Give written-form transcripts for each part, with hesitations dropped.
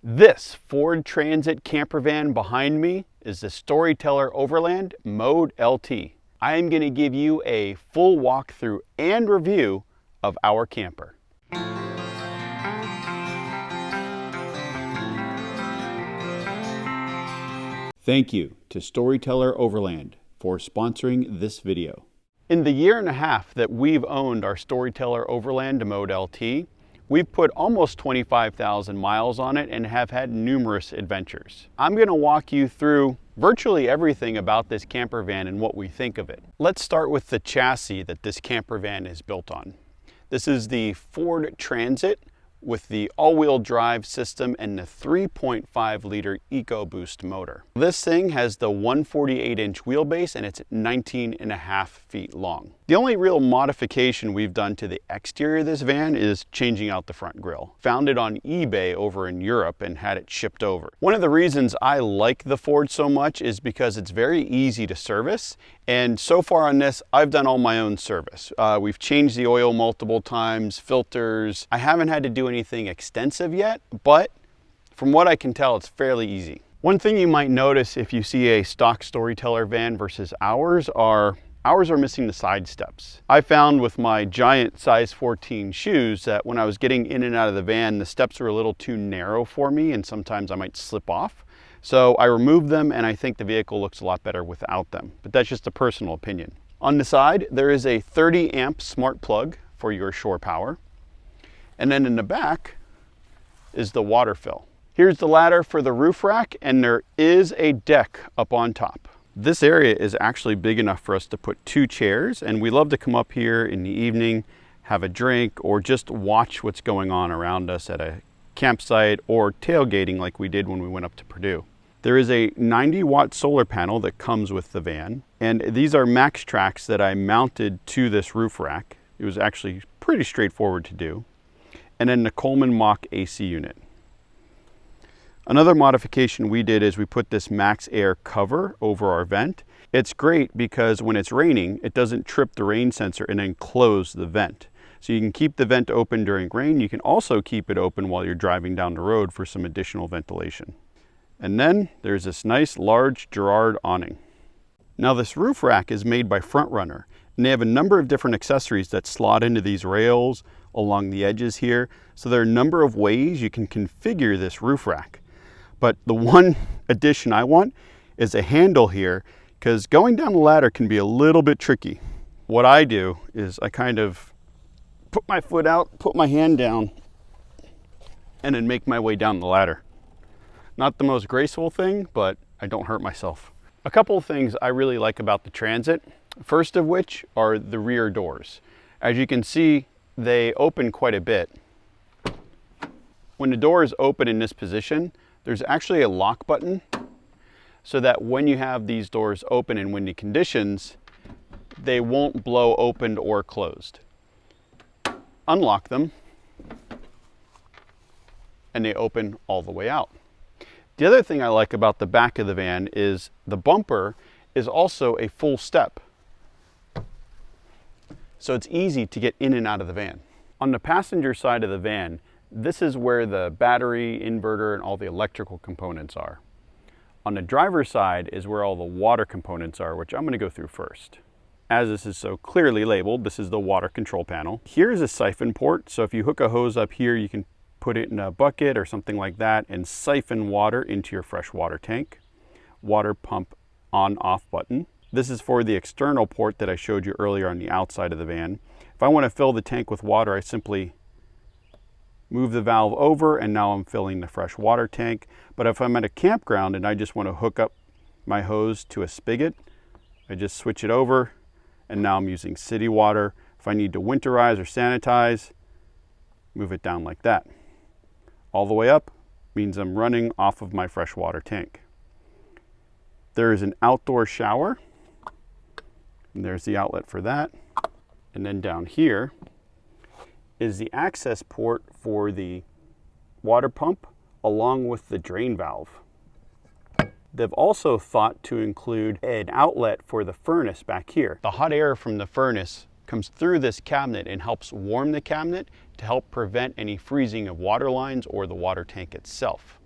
This Ford Transit camper van behind me is the Storyteller Overland Mode LT. I am going to give you a full walkthrough and review of our camper. Thank you to Storyteller Overland for sponsoring this video. In the year and a half that we've owned our Storyteller Overland Mode LT, we've put almost 25,000 miles on it and have had numerous adventures. I'm going to walk you through virtually everything about this camper van and what we think of it. Let's start with the chassis that this camper van is built on. This is the Ford Transit with the all-wheel drive system and the 3.5 liter EcoBoost motor. This thing has the 148-inch wheelbase and it's 19.5 feet long. The only real modification we've done to the exterior of this van is changing out the front grille. Found it on eBay over in Europe and had it shipped over. One of the reasons I like the Ford so much is because it's very easy to service, and so far on this I've done all my own service. We've changed the oil multiple times, filters. I haven't had to do anything extensive yet, but from what I can tell it's fairly easy. One thing you might notice if you see a stock Storyteller van versus ours are missing the side steps. I found with my giant size 14 shoes that when I was getting in and out of the van, the steps were a little too narrow for me and sometimes I might slip off. So I removed them and I think the vehicle looks a lot better without them, but that's just a personal opinion. On the side, there is a 30 amp smart plug for your shore power. And then in the back is the water fill. Here's the ladder for the roof rack, and there is a deck up on top. This area is actually big enough for us to put 2 chairs, and we love to come up here in the evening, have a drink, or just watch what's going on around us at a campsite or tailgating like we did when we went up to Purdue. There is a 90-watt solar panel that comes with the van, and these are max tracks that I mounted to this roof rack. It was actually pretty straightforward to do. And then the Coleman Mach AC unit. Another modification we did is we put this Max Air cover over our vent. It's great because when it's raining, it doesn't trip the rain sensor and then close the vent. So you can keep the vent open during rain. You can also keep it open while you're driving down the road for some additional ventilation. And then there's this nice large Girard awning. Now this roof rack is made by Front Runner, and they have a number of different accessories that slot into these rails along the edges here. So there are a number of ways you can configure this roof rack. But the one addition I want is a handle here, because going down the ladder can be a little bit tricky. What I do is I kind of put my foot out, put my hand down, and then make my way down the ladder. Not the most graceful thing, but I don't hurt myself. A couple of things I really like about the Transit, first of which are the rear doors. As you can see, they open quite a bit. When the door is open in this position, there's actually a lock button so that when you have these doors open in windy conditions, they won't blow open or closed. Unlock them and they open all the way out. The other thing I like about the back of the van is the bumper is also a full step. So it's easy to get in and out of the van. On the passenger side of the van, this is where the battery, inverter, and all the electrical components are. On the driver's side is where all the water components are, which I'm going to go through first. As this is so clearly labeled, this is the water control panel. Here's a siphon port, so if you hook a hose up here, you can put it in a bucket or something like that and siphon water into your fresh water tank. Water pump on-off button. This is for the external port that I showed you earlier on the outside of the van. If I want to fill the tank with water, I simply move the valve over and now I'm filling the fresh water tank. But if I'm at a campground and I just want to hook up my hose to a spigot, I just switch it over and now I'm using city water. If I need to winterize or sanitize, move it down like that. All the way up means I'm running off of my fresh water tank. There is an outdoor shower, and there's the outlet for that. And then down here is the access port for the water pump along with the drain valve. They've also thought to include an outlet for the furnace back here. The hot air from the furnace comes through this cabinet and helps warm the cabinet to help prevent any freezing of water lines or the water tank itself.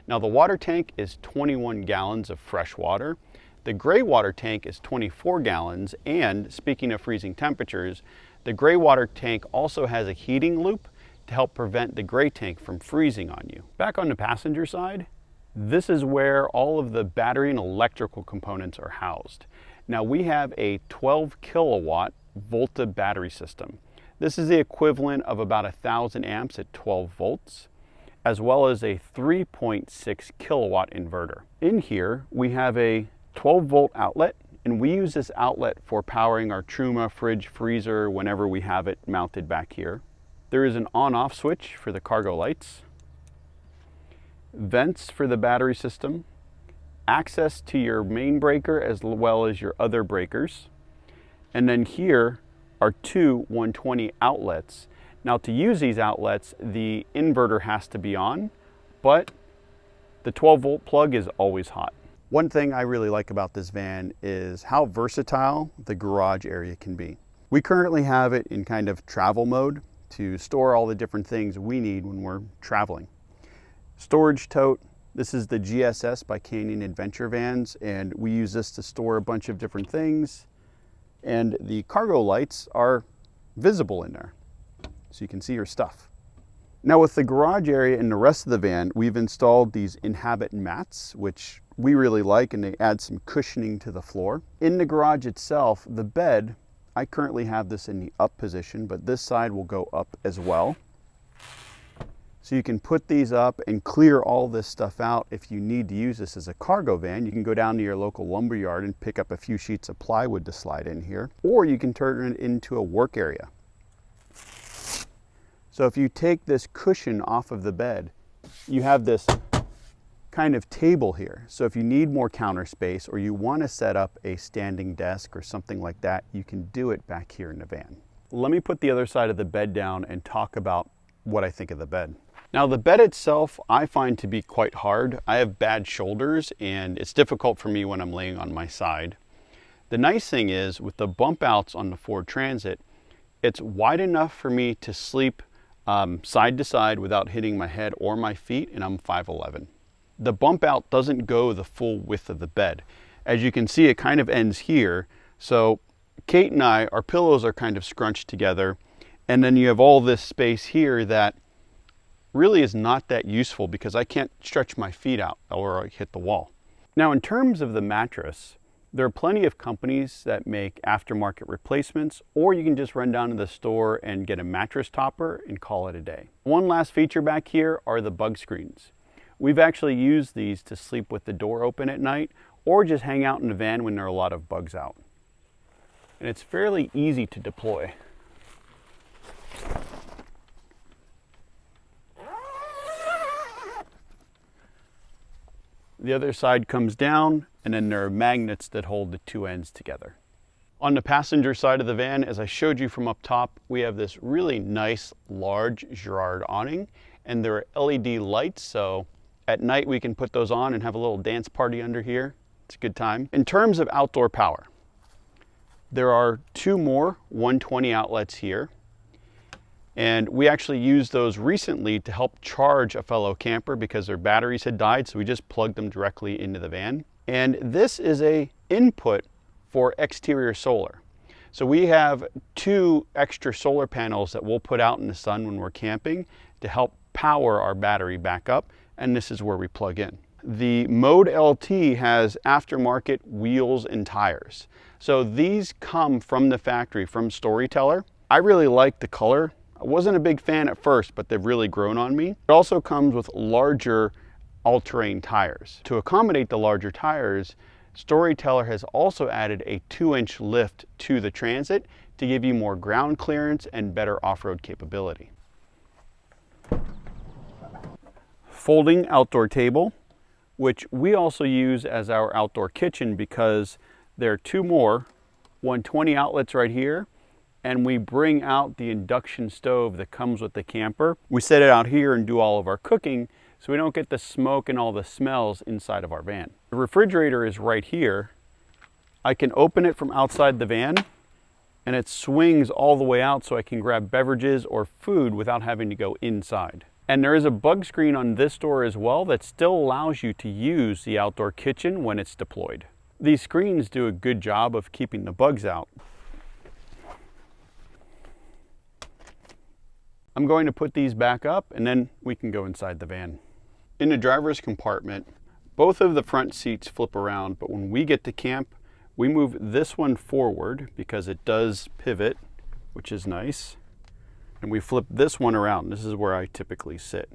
Now the water tank is 21 gallons of fresh water. The gray water tank is 24 gallons, and speaking of freezing temperatures, the gray water tank also has a heating loop to help prevent the gray tank from freezing on you. Back on the passenger side, this is where all of the battery and electrical components are housed. Now we have a 12 kilowatt Volta battery system. This is the equivalent of about 1,000 amps at 12 volts, as well as a 3.6 kilowatt inverter. In here, we have a 12 volt outlet, and we use this outlet for powering our Truma fridge freezer whenever we have it mounted back here. There is an on-off switch for the cargo lights, vents for the battery system, access to your main breaker as well as your other breakers, and then here are two 120 outlets. Now to use these outlets, the inverter has to be on, but the 12 volt plug is always hot. One thing I really like about this van is how versatile the garage area can be. We currently have it in kind of travel mode to store all the different things we need when we're traveling. Storage tote, this is the GSS by Canyon Adventure Vans, and we use this to store a bunch of different things. And the cargo lights are visible in there, so you can see your stuff. Now with the garage area and the rest of the van, we've installed these Inhabit mats, which we really like, and they add some cushioning to the floor. In the garage itself, the bed, I currently have this in the up position, but this side will go up as well. So you can put these up and clear all this stuff out. If you need to use this as a cargo van, you can go down to your local lumber yard and pick up a few sheets of plywood to slide in here, or you can turn it into a work area. So if you take this cushion off of the bed, you have this kind of table here. So if you need more counter space or you want to set up a standing desk or something like that, you can do it back here in the van. Let me put the other side of the bed down and talk about what I think of the bed. Now the bed itself I find to be quite hard. I have bad shoulders and it's difficult for me when I'm laying on my side. The nice thing is with the bump outs on the Ford Transit, it's wide enough for me to sleep side to side without hitting my head or my feet, and I'm 5'11". The bump out doesn't go the full width of the bed. As you can see, it kind of ends here. So Kate and I, our pillows are kind of scrunched together, and then you have all this space here that really is not that useful because I can't stretch my feet out or I hit the wall. Now in terms of the mattress, there are plenty of companies that make aftermarket replacements, or you can just run down to the store and get a mattress topper and call it a day. One last feature back here are the bug screens. We've actually used these to sleep with the door open at night or just hang out in the van when there are a lot of bugs out. And it's fairly easy to deploy. The other side comes down, and then there are magnets that hold the two ends together. On the passenger side of the van, as I showed you from up top, we have this really nice large Girard awning, and there are LED lights, so at night we can put those on and have a little dance party under here. It's a good time. In terms of outdoor power, there are two more 120 outlets here. And we actually used those recently to help charge a fellow camper because their batteries had died, so we just plugged them directly into the van. And this is an input for exterior solar. So we have two extra solar panels that we'll put out in the sun when we're camping to help power our battery back up, and this is where we plug in. The Mode LT has aftermarket wheels and tires. So these come from the factory, from Storyteller. I really like the color. I wasn't a big fan at first, but they've really grown on me. It also comes with larger all-terrain tires. To accommodate the larger tires, Storyteller has also added a 2-inch lift to the Transit to give you more ground clearance and better off-road capability. Folding outdoor table, which we also use as our outdoor kitchen because there are two more 120 outlets right here, and we bring out the induction stove that comes with the camper. We set it out here and do all of our cooking so we don't get the smoke and all the smells inside of our van. The refrigerator is right here. I can open it from outside the van and it swings all the way out so I can grab beverages or food without having to go inside. And there is a bug screen on this door as well that still allows you to use the outdoor kitchen when it's deployed. These screens do a good job of keeping the bugs out. I'm going to put these back up and then we can go inside the van. In the driver's compartment, both of the front seats flip around, but when we get to camp, we move this one forward because it does pivot, which is nice. And we flip this one around. This is where I typically sit.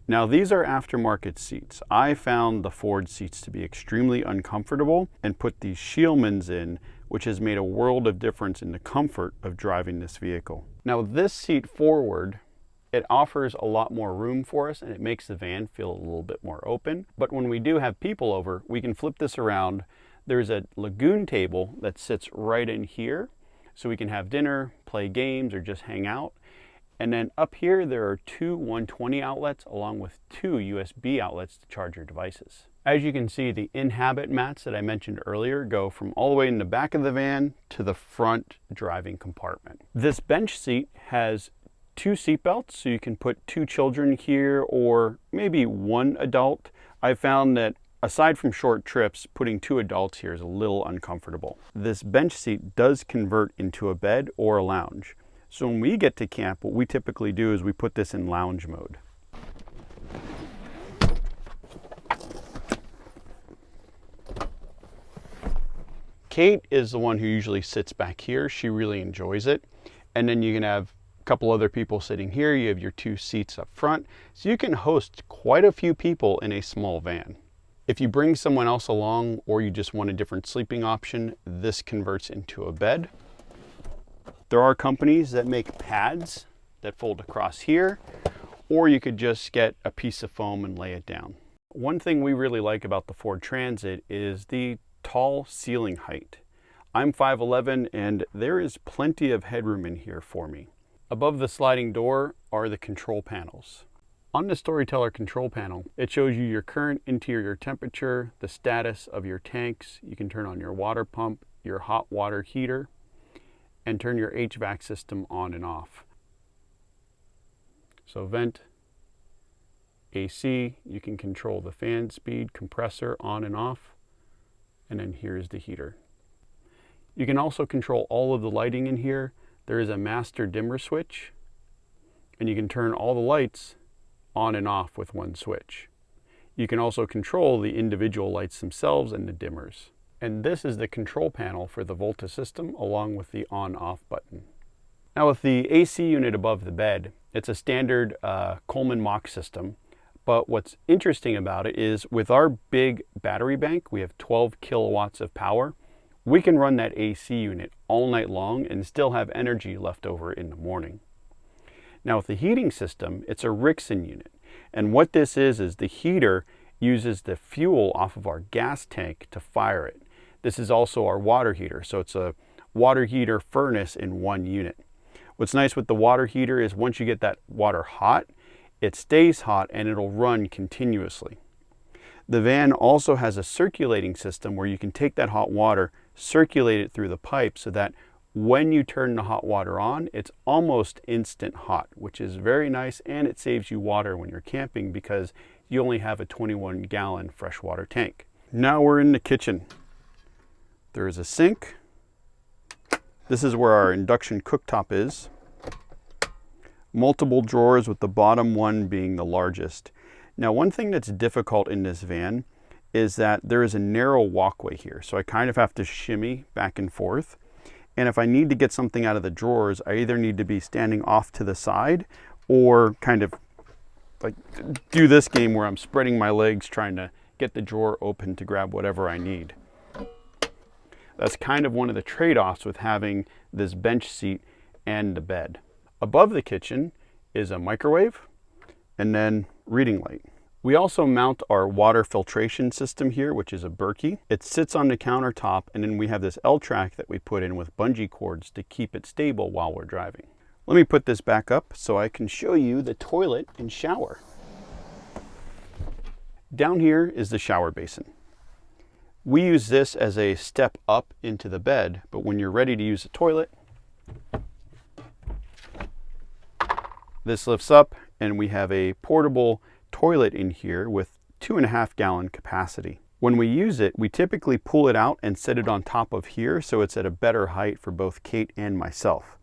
Now these are aftermarket seats. I found the Ford seats to be extremely uncomfortable and put these Scheelmans in, which has made a world of difference in the comfort of driving this vehicle. Now this seat forward, it offers a lot more room for us and it makes the van feel a little bit more open. But when we do have people over, we can flip this around. There's a lagoon table that sits right in here, so we can have dinner, play games, or just hang out. And then up here, there are two 120 outlets along with two USB outlets to charge your devices. As you can see, the in-habit mats that I mentioned earlier go from all the way in the back of the van to the front driving compartment. This bench seat has two seat belts, so you can put two children here or maybe one adult. I found that aside from short trips, putting two adults here is a little uncomfortable. This bench seat does convert into a bed or a lounge. So when we get to camp, what we typically do is we put this in lounge mode. Kate is the one who usually sits back here. She really enjoys it. And then you can have a couple other people sitting here. You have your two seats up front. So you can host quite a few people in a small van. If you bring someone else along or you just want a different sleeping option, this converts into a bed. There are companies that make pads that fold across here, or you could just get a piece of foam and lay it down. One thing we really like about the Ford Transit is the tall ceiling height. I'm 5'11" and there is plenty of headroom in here for me. Above the sliding door are the control panels. On the Storyteller control panel, it shows you your current interior temperature, the status of your tanks. You can turn on your water pump, your hot water heater, and turn your HVAC system on and off. So vent, AC, you can control the fan speed, compressor on and off, and then here's the heater. You can also control all of the lighting in here. There is a master dimmer switch, and you can turn all the lights on and off with one switch. You can also control the individual lights themselves and the dimmers. And this is the control panel for the Volta system along with the on-off button. Now with the AC unit above the bed, it's a standard Coleman Mach system, but what's interesting about it is with our big battery bank, we have 12 kilowatts of power. We can run that AC unit all night long and still have energy left over in the morning. Now with the heating system, it's a Rixson unit. And what this is the heater uses the fuel off of our gas tank to fire it. This is also our water heater, so it's a water heater furnace in one unit. What's nice with the water heater is once you get that water hot, it stays hot and it'll run continuously. The van also has a circulating system where you can take that hot water, circulate it through the pipe so that when you turn the hot water on, it's almost instant hot, which is very nice, and it saves you water when you're camping because you only have a 21-gallon freshwater tank. Now we're in the kitchen. There is a sink. This is where our induction cooktop is. Multiple drawers with the bottom one being the largest. Now one thing that's difficult in this van is that there is a narrow walkway here, so I kind of have to shimmy back and forth. And if I need to get something out of the drawers, I either need to be standing off to the side or kind of like do this game where I'm spreading my legs trying to get the drawer open to grab whatever I need. That's kind of one of the trade-offs with having this bench seat and the bed. Above the kitchen is a microwave and then reading light. We also mount our water filtration system here, which is a Berkey. It sits on the countertop, and then we have this L-track that we put in with bungee cords to keep it stable while we're driving. Let me put this back up so I can show you the toilet and shower. Down here is the shower basin. We use this as a step up into the bed, but when you're ready to use the toilet, this lifts up and we have a portable toilet in here with 2.5 gallon capacity. When we use it, we typically pull it out and set it on top of here so it's at a better height for both Kate and myself.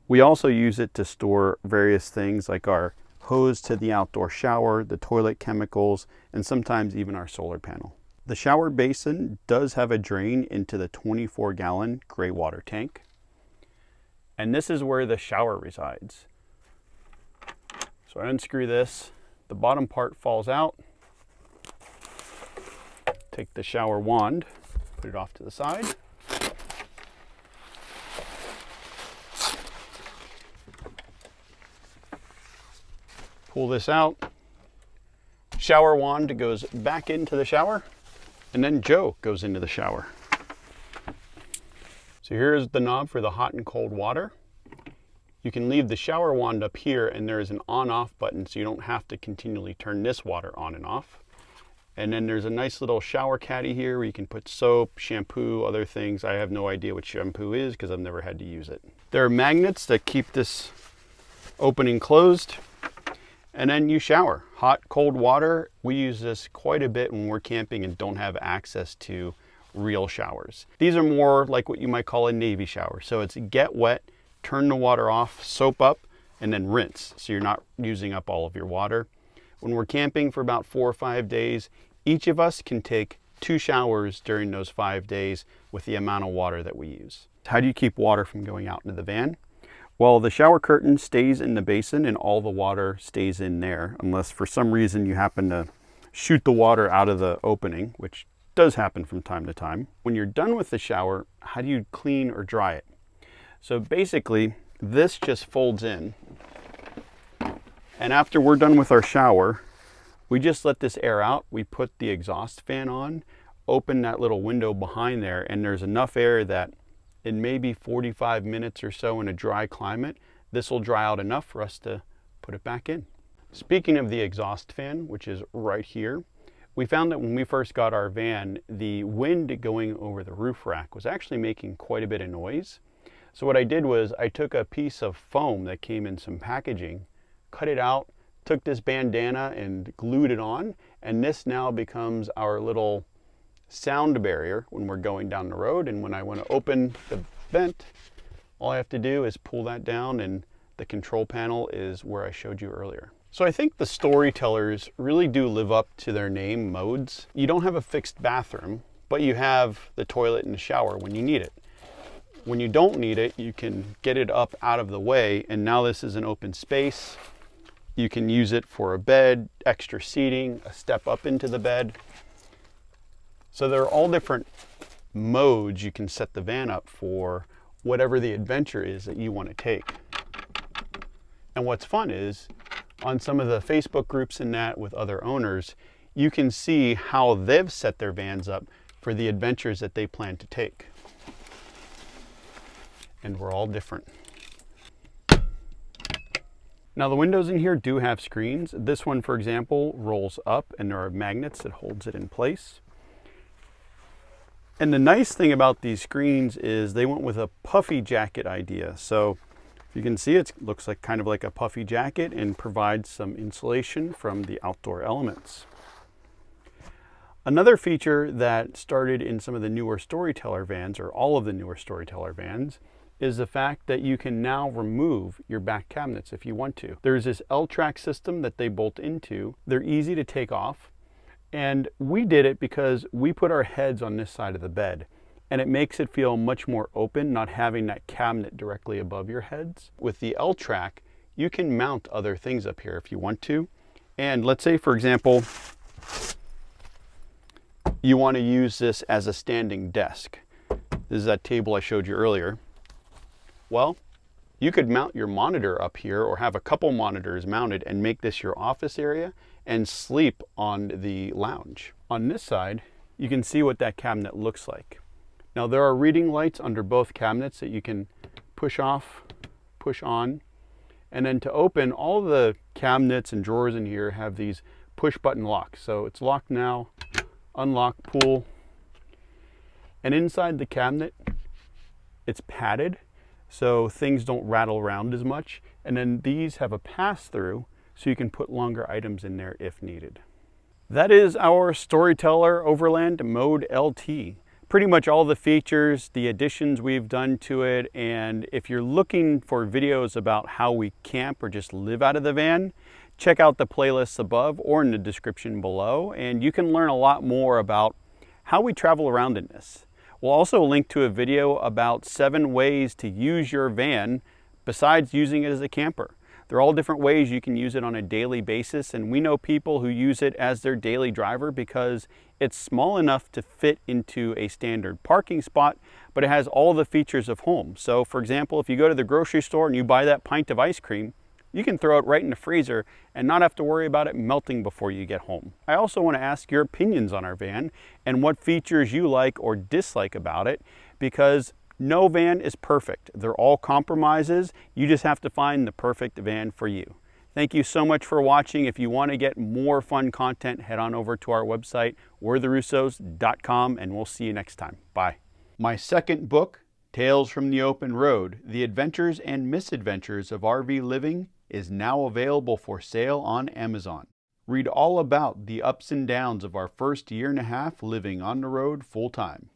We also use it to store various things like our hose to the outdoor shower, the toilet chemicals, and sometimes even our solar panel. The shower basin does have a drain into the 24 gallon gray water tank. And this is where the shower resides. So I unscrew this, the bottom part falls out. Take the shower wand, put it off to the side. Pull this out. Shower wand goes back into the shower, and then Joe goes into the shower. So here's the knob for the hot and cold water. You can leave the shower wand up here, and there is an on-off button, so you don't have to continually turn this water on and off. And then there's a nice little shower caddy here where you can put soap, shampoo, other things. I have no idea what shampoo is because I've never had to use it. There are magnets that keep this opening closed. And then you shower. Hot, cold water. We use this quite a bit when we're camping and don't have access to real showers. These are more like what you might call a Navy shower. So it's get wet, turn the water off, soap up, and then rinse. So you're not using up all of your water. When we're camping for about 4 or 5 days, each of us can take 2 showers during those 5 days with the amount of water that we use. How do you keep water from going out into the van? Well, the shower curtain stays in the basin and all the water stays in there, unless for some reason you happen to shoot the water out of the opening, which does happen from time to time. When you're done with the shower, how do you clean or dry it? So basically, this just folds in. And after we're done with our shower, we just let this air out. We put the exhaust fan on, open that little window behind there, and there's enough air that in maybe 45 minutes or so in a dry climate, this will dry out enough for us to put it back in. Speaking of the exhaust fan, which is right here, we found that when we first got our van, the wind going over the roof rack was actually making quite a bit of noise. So what I did was I took a piece of foam that came in some packaging, cut it out, took this bandana and glued it on, and this now becomes our little sound barrier when we're going down the road. And when I want to open the vent, all I have to do is pull that down, and the control panel is where I showed you earlier. So I think the Storytellers really do live up to their name, Modes. You don't have a fixed bathroom, but you have the toilet and the shower when you need it. When you don't need it, you can get it up out of the way, and now this is an open space. You can use it for a bed, extra seating, a step up into the bed. So there are all different modes you can set the van up for whatever the adventure is that you want to take. And what's fun is, on some of the Facebook groups and that with other owners, you can see how they've set their vans up for the adventures that they plan to take. And we're all different. Now the windows in here do have screens. This one, for example, rolls up and there are magnets that holds it in place. And the nice thing about these screens is they went with a puffy jacket idea. So you can see it looks like kind of like a puffy jacket and provides some insulation from the outdoor elements. Another feature that started in some of the newer Storyteller vans, or all of the newer Storyteller vans, is the fact that you can now remove your back cabinets if you want to. There's this L-track system that they bolt into. They're easy to take off. And we did it because we put our heads on this side of the bed, and it makes it feel much more open, not having that cabinet directly above your heads. With the L-track, you can mount other things up here if you want to. And let's say, for example, you want to use this as a standing desk. This is that table I showed you earlier. Well, you could mount your monitor up here or have a couple monitors mounted and make this your office area and sleep on the lounge. On this side, you can see what that cabinet looks like. Now there are reading lights under both cabinets that you can push off, push on, and then to open, all the cabinets and drawers in here have these push button locks. So it's locked now, unlock, pull, and inside the cabinet, it's padded so things don't rattle around as much. And then these have a pass-through so you can put longer items in there if needed. That is our Storyteller Overland Mode LT. Pretty much all the features, the additions we've done to it, and if you're looking for videos about how we camp or just live out of the van, check out the playlists above or in the description below, and you can learn a lot more about how we travel around in this. We'll also link to a video about 7 ways to use your van besides using it as a camper. There are all different ways you can use it on a daily basis, and we know people who use it as their daily driver because it's small enough to fit into a standard parking spot, but it has all the features of home. So for example, if you go to the grocery store and you buy that pint of ice cream, you can throw it right in the freezer and not have to worry about it melting before you get home. I also want to ask your opinions on our van and what features you like or dislike about it, because no van is perfect. They're all compromises. You just have to find the perfect van for you. Thank you so much for watching. If you want to get more fun content, head on over to our website, we'retherussos.com, and we'll see you next time. Bye. My second book, Tales from the Open Road, The Adventures and Misadventures of RV Living, is now available for sale on Amazon. Read all about the ups and downs of our first year and a half living on the road full time.